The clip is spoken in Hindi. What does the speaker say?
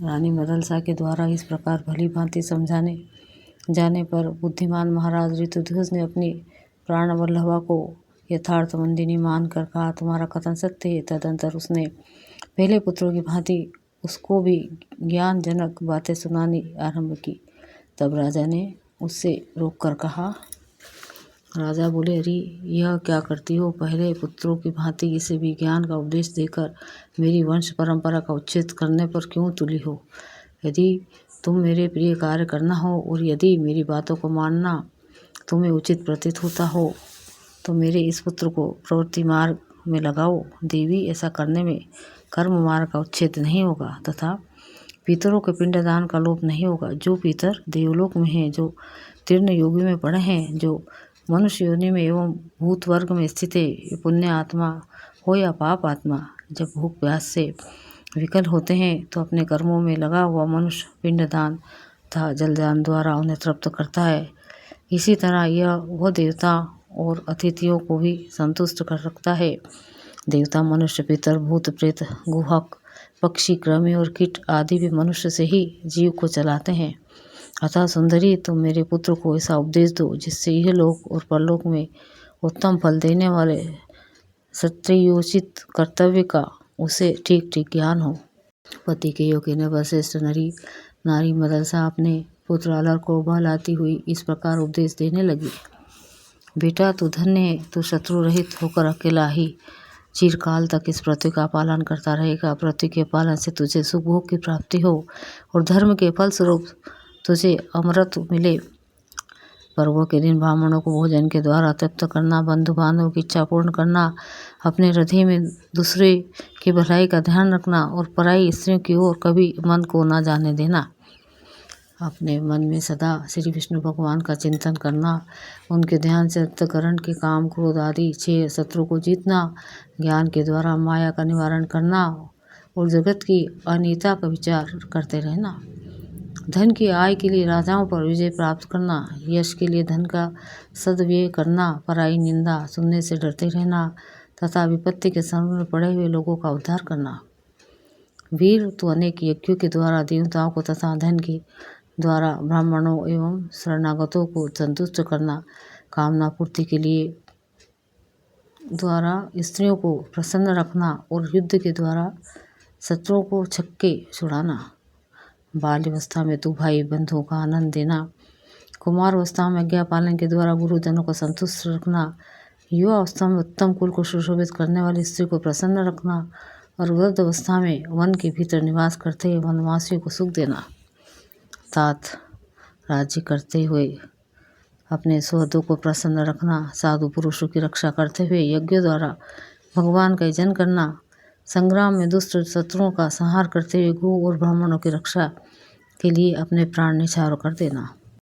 रानी मदलसा के द्वारा इस प्रकार भली भांति समझाने जाने पर बुद्धिमान महाराज ऋतुध्वज ने अपनी प्राणवल्लभा को यथार्थ मंदिनी मानकर कहा, तुम्हारा कथन सत्य है। तदंतर उसने पहले पुत्रों की भांति उसको भी ज्ञानजनक बातें सुनानी आरंभ की। तब राजा ने उससे रोककर कहा, राजा बोले, अरे यह क्या करती हो? पहले पुत्रों की भांति इसे भी ज्ञान का उपदेश देकर मेरी वंश परंपरा का उच्छेद करने पर क्यों तुली हो? यदि तुम मेरे प्रिय कार्य करना हो और यदि मेरी बातों को मानना तुम्हें उचित प्रतीत होता हो तो मेरे इस पुत्र को प्रवृत्ति मार्ग में लगाओ। देवी, ऐसा करने में कर्म मार्ग का उच्छेद नहीं होगा तथा पितरों के पिंडदान का लोप नहीं होगा। जो पितर देवलोक में हैं, जो तीर्ण योगी में पड़े हैं, जो मनुष्य योनि में एवं भूत वर्ग में स्थित है, ये पुण्य आत्मा हो या पाप आत्मा, जब भूख प्यास से विकल होते हैं तो अपने कर्मों में लगा हुआ मनुष्य पिंडदान तथा जलदान द्वारा उन्हें तृप्त करता है। इसी तरह यह वह देवता और अतिथियों को भी संतुष्ट कर रखता है। देवता, मनुष्य, पितर, भूत, प्रेत, गुहक, पक्षी, कृमि और कीट आदि भी मनुष्य से ही जीव को चलाते हैं। अतः सुंदरी, तुम मेरे पुत्र को ऐसा उपदेश दो जिससे यह लोक और परलोक में उत्तम फल देने वाले सत्योचित कर्तव्य का उसे ठीक ठीक ज्ञान हो। पति के योग ने वशिष्ठ नारी मदलसा अपने पुत्र अलर को बहलाती हुई इस प्रकार उपदेश देने लगी। बेटा, तू धन्य है, तू शत्रु रहित होकर अकेला ही चिरकाल तक इस पृथ्वी का पालन करता रहेगा। पृथ्वी के पालन से तुझे सुख भोग की प्राप्ति हो और धर्म के फलस्वरूप तुझे अमृत मिले। पर्वों के दिन ब्राह्मणों को भोजन के द्वारा तृप्त करना, बंधु बांधवों की इच्छा पूर्ण करना, अपने हृदय में दूसरे की भलाई का ध्यान रखना और पराई स्त्रियों की ओर कभी मन को न जाने देना। अपने मन में सदा श्री विष्णु भगवान का चिंतन करना, उनके ध्यान से अंतःकरण के काम, क्रोध आदि 6 शत्रु को जीतना, ज्ञान के द्वारा माया का निवारण करना और जगत की अनीता का विचार करते रहना। धन की आय के लिए राजाओं पर विजय प्राप्त करना, यश के लिए धन का सदव्यय करना, पराई निंदा सुनने से डरते रहना तथा विपत्ति के समय में पड़े हुए लोगों का उद्धार करना। वीर, तू अनेक यज्ञों के द्वारा देवताओं को तथा धन के द्वारा ब्राह्मणों एवं शरणागतों को संतुष्ट करना, कामना पूर्ति के लिए द्वारा स्त्रियों को प्रसन्न रखना और युद्ध के द्वारा शत्रुओं को छक्के छुड़ाना। बाल्यावस्था में तू भाई बंधुओं का आनंद देना, कुमार अवस्था में आज्ञा पालन के द्वारा गुरुजनों को संतुष्ट रखना, युवा अवस्था में उत्तम कुल को सुशोभित करने वाली स्त्री को प्रसन्न रखना और वृद्ध अवस्था में वन के भीतर निवास करते हुए वनवासियों को सुख देना। तात राज्य करते हुए अपने सुहृदों को प्रसन्न रखना, साधु पुरुषों की रक्षा करते हुए यज्ञों द्वारा भगवान का यजन करना, संग्राम में दुष्ट शत्रुओं का संहार करते हुए गो और ब्राह्मणों की रक्षा के लिए अपने प्राण न्यौछावर कर देना।